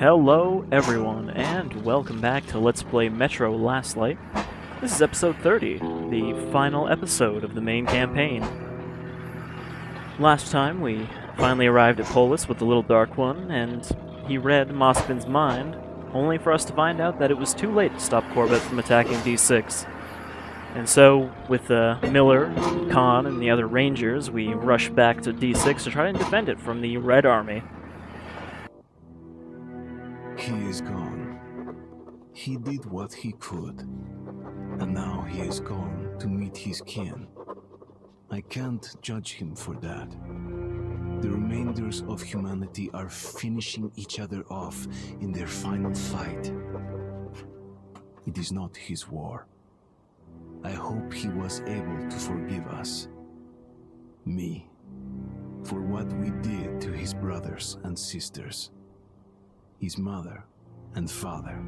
Hello everyone, and welcome back to Let's Play Metro Last Light. This is episode 30, the final episode of the main campaign. Last time we finally arrived at Polis with the Little Dark One, and he read Moskvin's mind, only for us to find out that it was too late to stop Korbut from attacking D6. And so, with Miller, Khan, and the other Rangers, we rush back to D6 to try and defend it from the Red Army. He is gone. He did what he could, and now he is gone to meet his kin. I can't judge him for that. The remainders of humanity are finishing each other off in their final fight. It is not his war. I hope he was able to forgive us, me, for what we did to his brothers and sisters, his mother and father.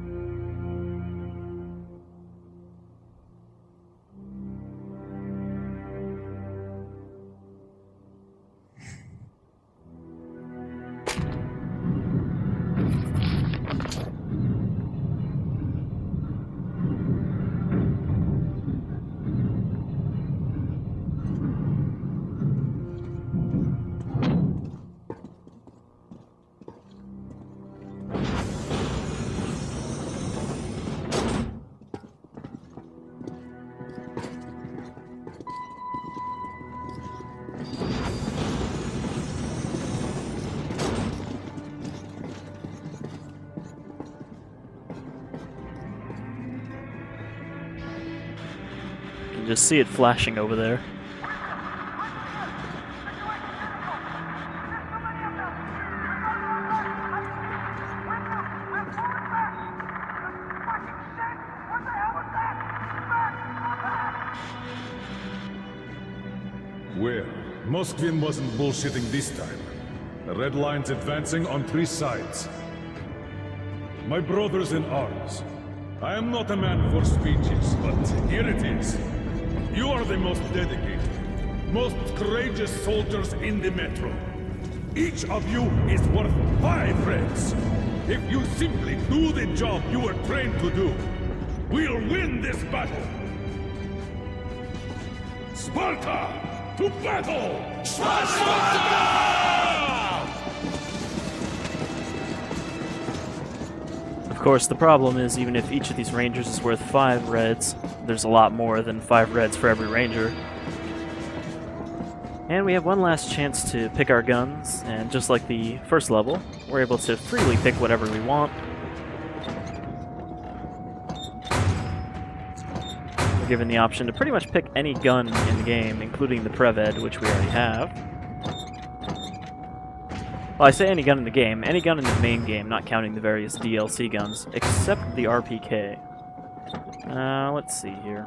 You can just see it flashing over there. Well, Moskvin wasn't bullshitting this time. The Red Line's advancing on 3 sides. My brothers in arms, I am not a man for speeches, but here it is. You are the most dedicated, most courageous soldiers in the Metro. Each of you is worth 5 Reds. If you simply do the job you were trained to do, we'll win this battle. Sparta! To battle! Sparta! Of course, the problem is, even if each of these Rangers is worth 5 Reds, there's a lot more than 5 Reds for every Ranger. And we have one last chance to pick our guns, and just like the first level, we're able to freely pick whatever we want. We're given the option to pretty much pick any gun in the game, including the Preved, which we already have. Well, I say any gun in the game, any gun in the main game, not counting the various DLC guns, except the RPK. Let's see here.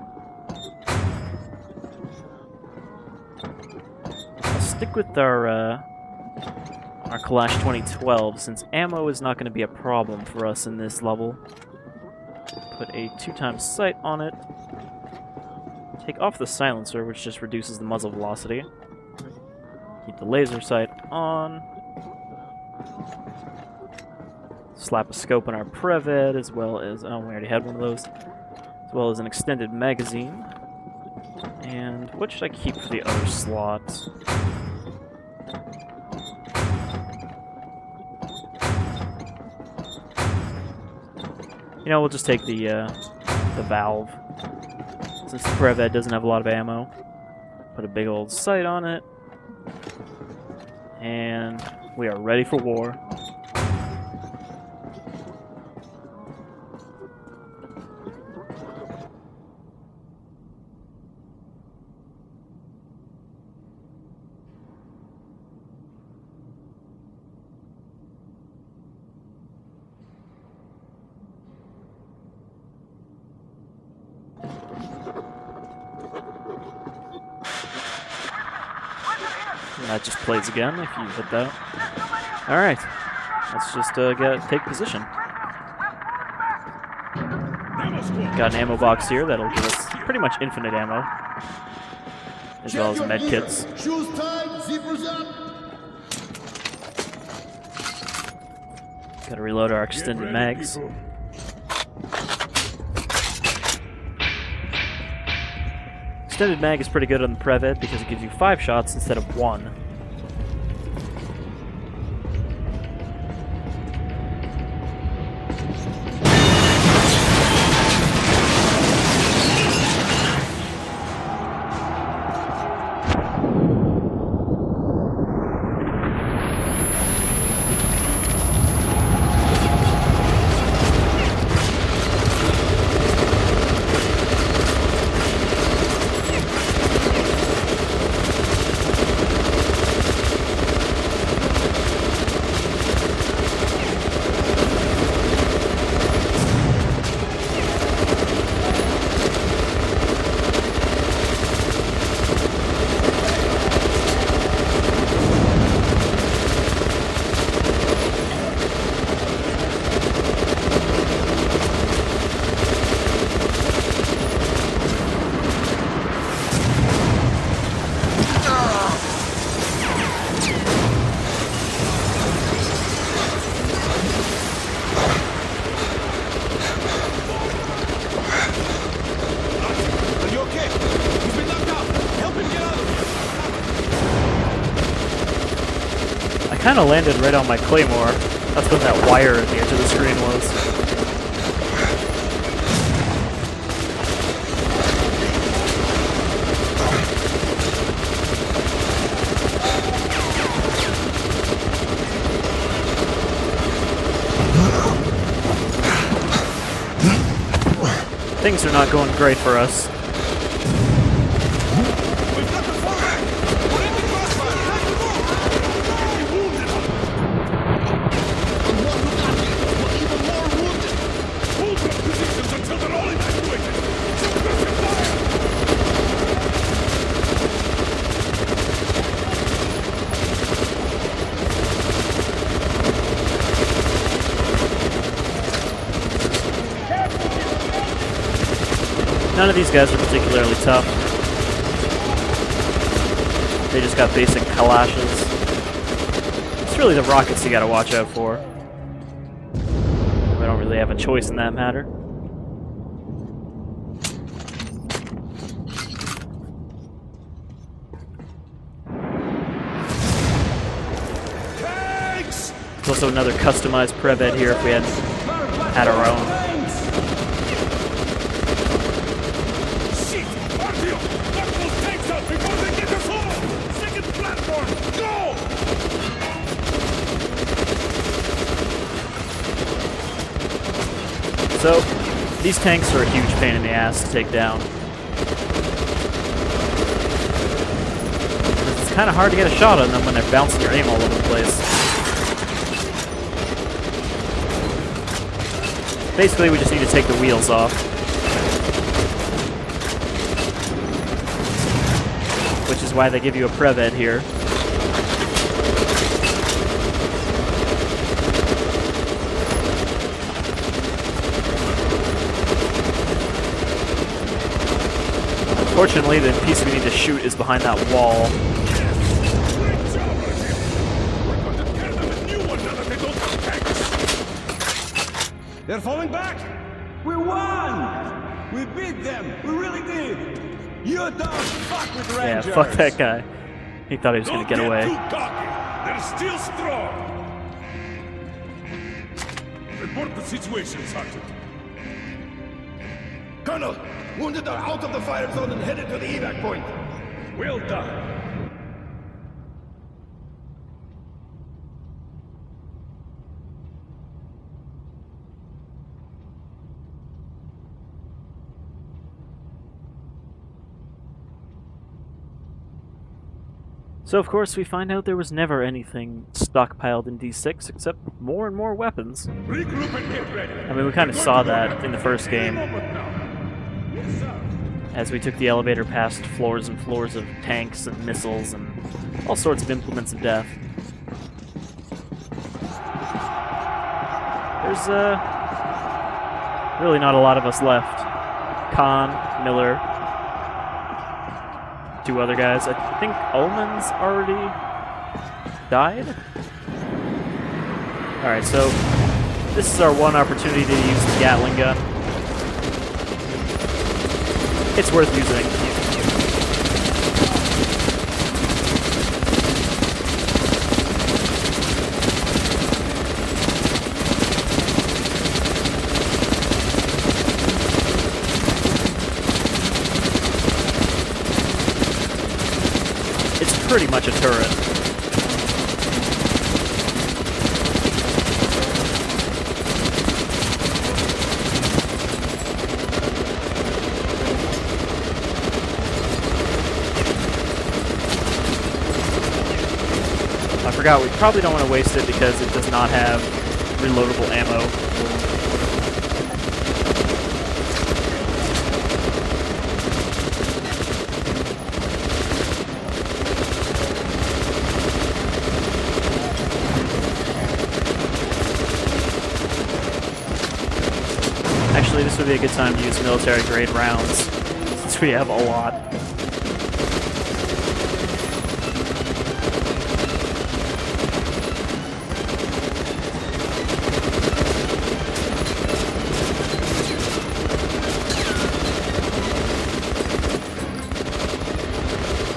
I'll stick with our Kalash 2012, since ammo is not going to be a problem for us in this level. Put a 2x sight on it. Take off the silencer, which just reduces the muzzle velocity. Keep the laser sight on. Slap a scope on our Preved, as well as... oh, we already had one of those. As well as an extended magazine. And what should I keep for the other slots? You know, we'll just take the valve. Since the Preved doesn't have a lot of ammo. Put a big old sight on it. And we are ready for war. That just plays again if you hit that. Alright, let's just take position. Got an ammo box here that'll give us pretty much infinite ammo. as well as med kits. Shoes tied, zippers up. Gotta reload our extended mags. People. Extended mag is pretty good on the Preved because it gives you 5 shots instead of 1. I kind of landed right on my claymore. That's what that wire at the edge of the screen was. Things are not going great for us. None of these guys are particularly tough. They just got basic kalashes. It's really the rockets you gotta watch out for. We don't really have a choice in that matter. Tanks! There's also another customized Preved here if we hadn't had our own. Shit! Artyom! Knock those tanks out before they get us all! Second platform! Go! So, these tanks are a huge pain in the ass to take down. It's kind of hard to get a shot on them when they're bouncing your aim all over the place. Basically, we just need to take the wheels off. Which is why they give you a Preved here. Unfortunately, the piece we need to shoot is behind that wall. Great job, Artyom! We're going to tear them a new one now that they don't have tanks! They're falling back! We won! We beat them! We really did! You don't fuck with Yeah, Rangers! fuck that guy. He thought he was Don't gonna get away. too cocky! They're still strong! Report the situation, Sergeant. Colonel, wounded are out of the fire zone and headed to the evac point. Well done. So of course we find out there was never anything stockpiled in D6 except more and more weapons. Regroup and get ready. I mean, we kind of saw that in the first game Yes, sir. as we took the elevator past floors and floors of tanks and missiles and all sorts of implements of death. There's really not a lot of us left. Khan, Miller, 2 other guys. I think Ulman's already died? Alright, so This is our one opportunity to use the Gatling gun. It's worth using. It's pretty much a turret. I forgot, we probably don't want to waste it because it does not have reloadable ammo. Actually, this would be a good time to use military grade rounds, since we have a lot.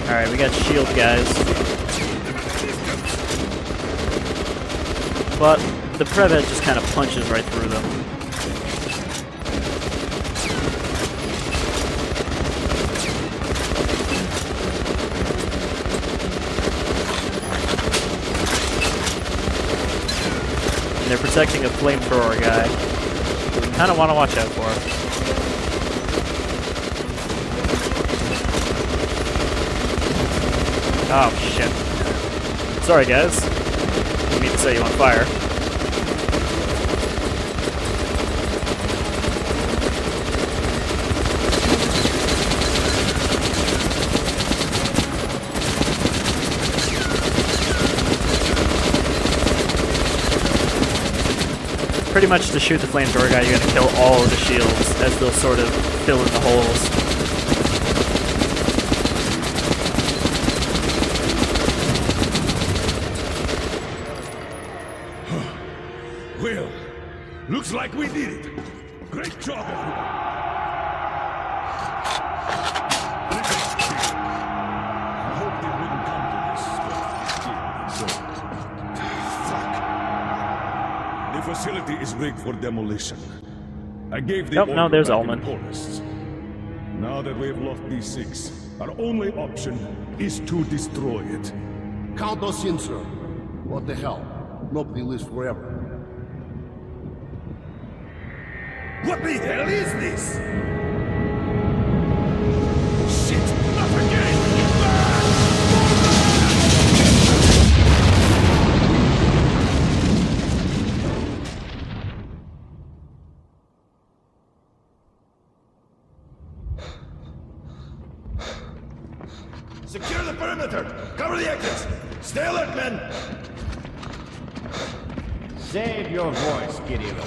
Alright, we got shield guys. But the Prevet just kind of punches right through them. And they're protecting a flamethrower guy. We kind of want to watch out for. Oh, shit. Sorry, guys. Didn't mean to set you on fire. Pretty much to shoot the flamethrower guy, you gotta kill all of the shields, as they'll sort of fill in the holes. Well, looks like we did it. Great job, everyone. I hope they wouldn't come to this, but fuck. The facility is rigged for demolition. I gave the order no, there's back Ulman. in Chorus. Now that we've lost these 6, our only option is to destroy it. Count us in, sir. What the hell? Nobody lives forever. What the hell is this? Shit! Not again! Secure the perimeter! Cover the exits! Stay alert, men! Save your voice, Kirilo.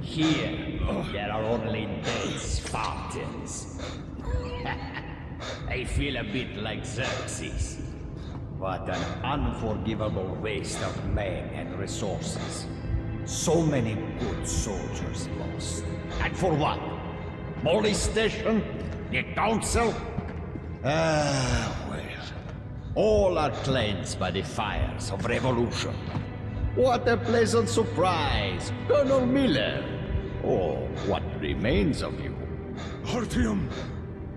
Here, there are only base fountains. I feel a bit like Xerxes. What an unforgivable waste of men and resources. So many good soldiers lost. And for what? Molestation? The council? Well. All are cleansed by the fires of revolution. What a pleasant surprise, Colonel Miller. Or what remains of you. Artyom,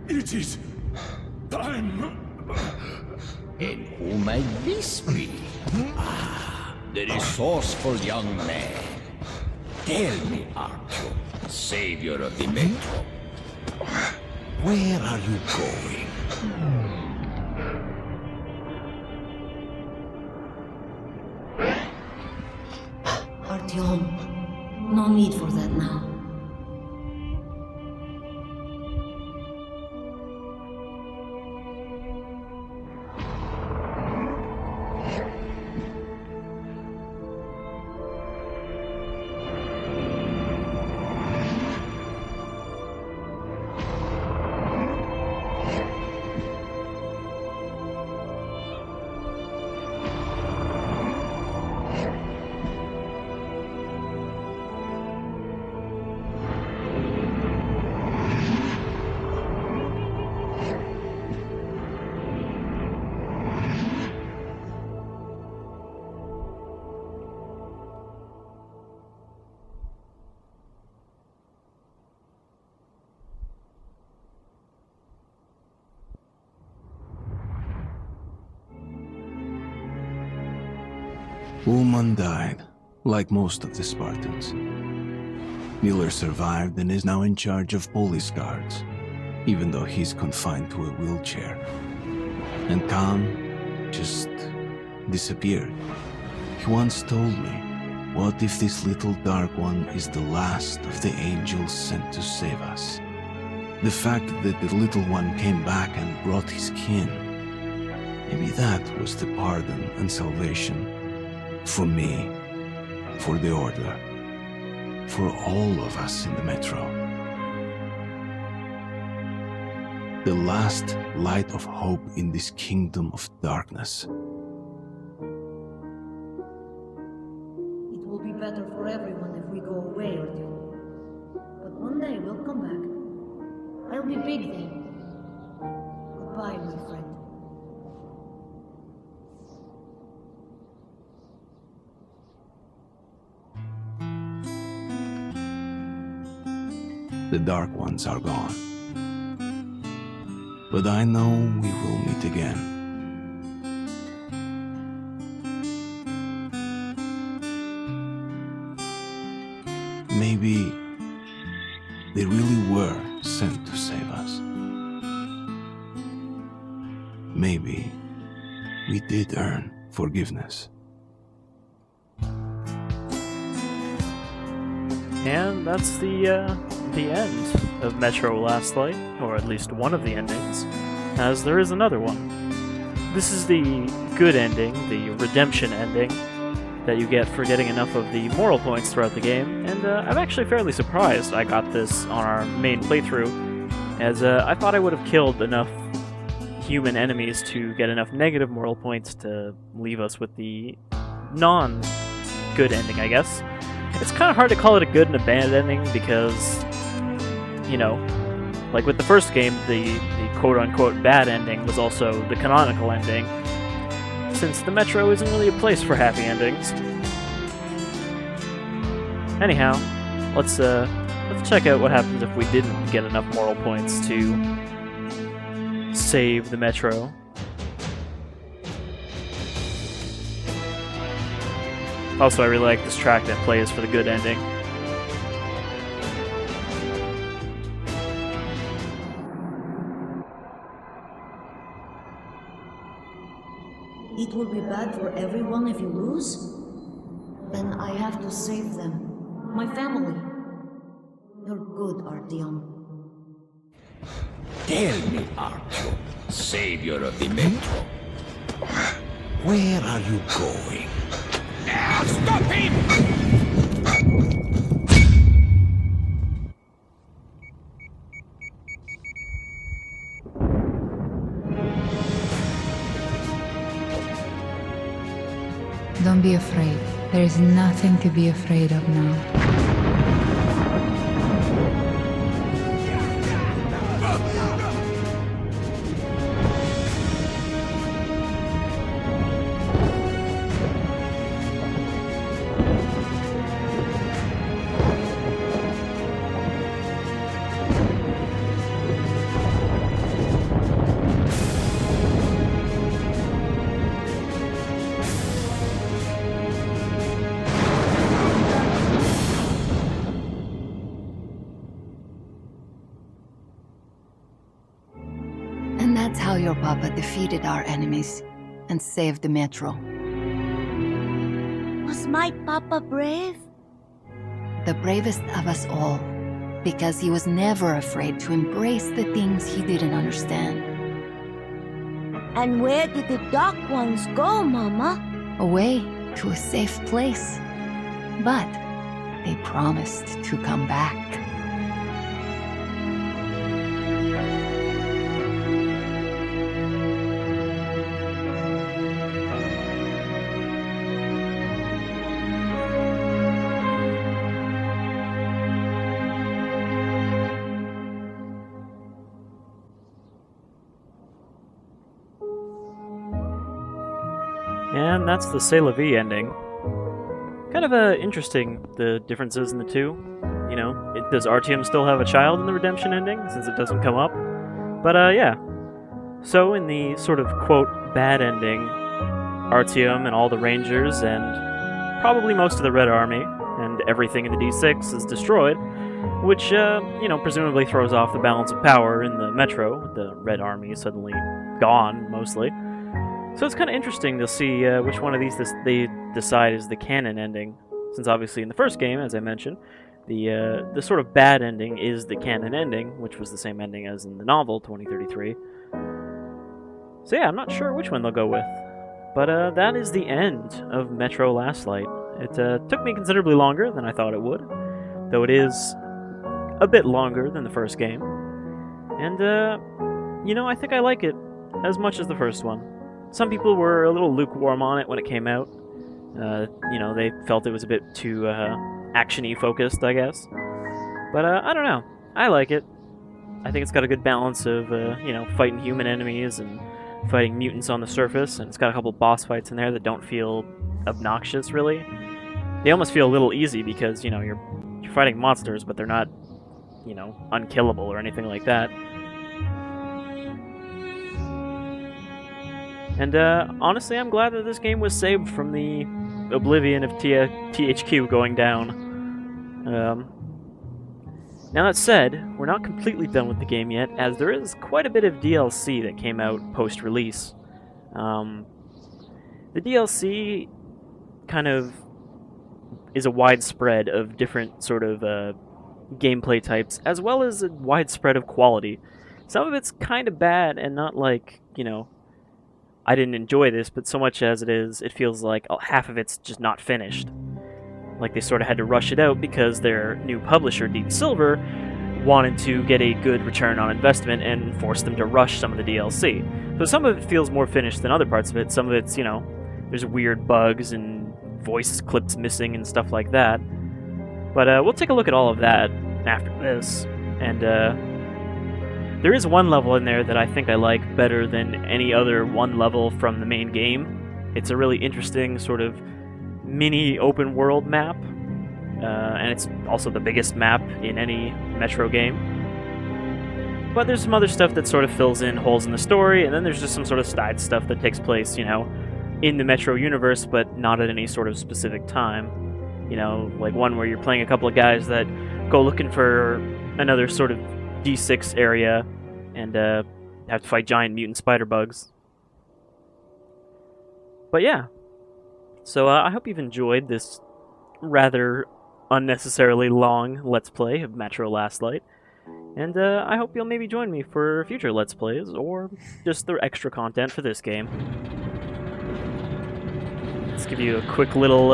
it is time. And who might this be? The resourceful young man. Tell me, Artyom, savior of the Metro. Where are you going? Artyom, no need for that now. Ulman died, like most of the Spartans. Miller survived and is now in charge of police guards, even though he's confined to a wheelchair. And Khan just disappeared. He once told me, what if this little dark one is the last of the angels sent to save us? The fact that the little one came back and brought his kin, maybe that was the pardon and salvation for me, for the Order, for all of us in the Metro. The last light of hope in this kingdom of darkness. It will be better for everyone if we go away, Artyom. But one day we'll come back. I'll be big then. Goodbye, my friend. The Dark Ones are gone. But I know we will meet again. Maybe they really were sent to save us. Maybe we did earn forgiveness. And that's the end of Metro Last Light, or at least one of the endings, as there is another one. This is the good ending, the redemption ending, that you get for getting enough of the moral points throughout the game, and I'm actually fairly surprised I got this on our main playthrough, as I thought I would have killed enough human enemies to get enough negative moral points to leave us with the non-good ending, I guess. It's kind of hard to call it a good and a bad ending because, you know, like with the first game, the quote-unquote bad ending was also the canonical ending, since the Metro isn't really a place for happy endings. Anyhow, let's check out what happens if we didn't get enough moral points to save the Metro. Also, I really like this track that plays for the good ending. It will be bad for everyone if you lose? Then I have to save them. My family. You're good, Artyom. Tell me, Artyom, savior of the Metro. Where are you going? Stop him! Don't be afraid. There is nothing to be afraid of now. And that's how your papa defeated our enemies and saved the Metro. Was my papa brave? The bravest of us all, because he was never afraid to embrace the things he didn't understand. And where did the dark ones go, Mama? Away to a safe place. But they promised to come back. And that's the s.t.a.l.k.e.r ending. Kind of interesting, the differences in the two. You know, does Artyom still have a child in the redemption ending, since it doesn't come up? But yeah. So in the sort of, quote, bad ending, Artyom and all the Rangers and probably most of the Red Army, and everything in the D6 is destroyed, which, presumably throws off the balance of power in the Metro, with the Red Army suddenly gone, mostly. So it's kind of interesting to see which one of these they decide is the canon ending, since obviously in the first game, as I mentioned, the sort of bad ending is the canon ending, which was the same ending as in the novel, 2033. So yeah, I'm not sure which one they'll go with. But that is the end of Metro Last Light. It took me considerably longer than I thought it would, though it is a bit longer than the first game. And, I think I like it as much as the first one. Some people were a little lukewarm on it when it came out. They felt it was a bit too action-y focused, I guess. But I don't know. I like it. I think it's got a good balance of, fighting human enemies and fighting mutants on the surface, and it's got a couple boss fights in there that don't feel obnoxious, really. They almost feel a little easy because, you're fighting monsters, but they're not, unkillable or anything like that. And honestly, I'm glad that this game was saved from the oblivion of THQ going down. Now that said, we're not completely done with the game yet, as there is quite a bit of DLC that came out post-release. The DLC kind of is a widespread of different sort of gameplay types, as well as a widespread of quality. Some of it's kind of bad, and not like, I didn't enjoy this, but so much as it feels like half of it's just not finished. Like they sort of had to rush it out because their new publisher, Deep Silver, wanted to get a good return on investment and forced them to rush some of the DLC. So some of it feels more finished than other parts of it. Some of it's, there's weird bugs and voice clips missing and stuff like that. But we'll take a look at all of that after this. And there is one level in there that I think I like better than any other one level from the main game. It's a really interesting sort of mini open world map, and it's also the biggest map in any Metro game. But there's some other stuff that sort of fills in holes in the story, and then there's just some sort of side stuff that takes place, in the Metro universe, but not at any sort of specific time. Like one where you're playing a couple of guys that go looking for another sort of D6 area and have to fight giant mutant spider bugs. But yeah. So I hope you've enjoyed this rather unnecessarily long Let's Play of Metro Last Light. And I hope you'll maybe join me for future Let's Plays, or just the extra content for this game. Let's give you a quick little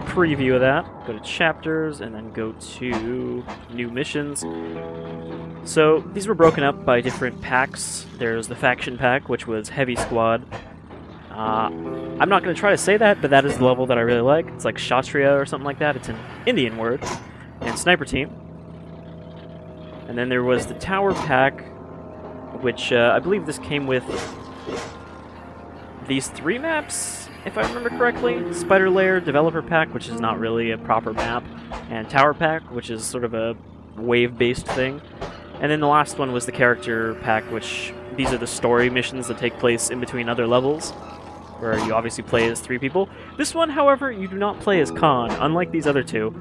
preview of that. Go to chapters, and then go to new missions. So these were broken up by different packs. There's the faction pack, which was Heavy Squad. I'm not going to try to say that, but that is the level that I really like. It's like Kshatriya or something like that. It's an Indian word. And Sniper Team. And then there was the Tower Pack, which I believe this came with these 3 maps, if I remember correctly. Spider Lair, Developer Pack, which is not really a proper map, and Tower Pack, which is sort of a wave-based thing. And then the last one was the Character Pack, which these are the story missions that take place in between other levels, where you obviously play as 3 people. This one, however, you do not play as Khan, unlike these other 2.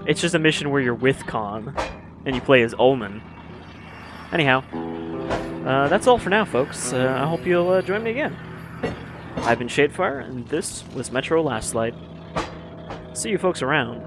It's just a mission where you're with Khan, and you play as Ulman. Anyhow, that's all for now, folks. I hope you'll join me again. I've been Shadefire, and this was Metro Last Light. See you folks around.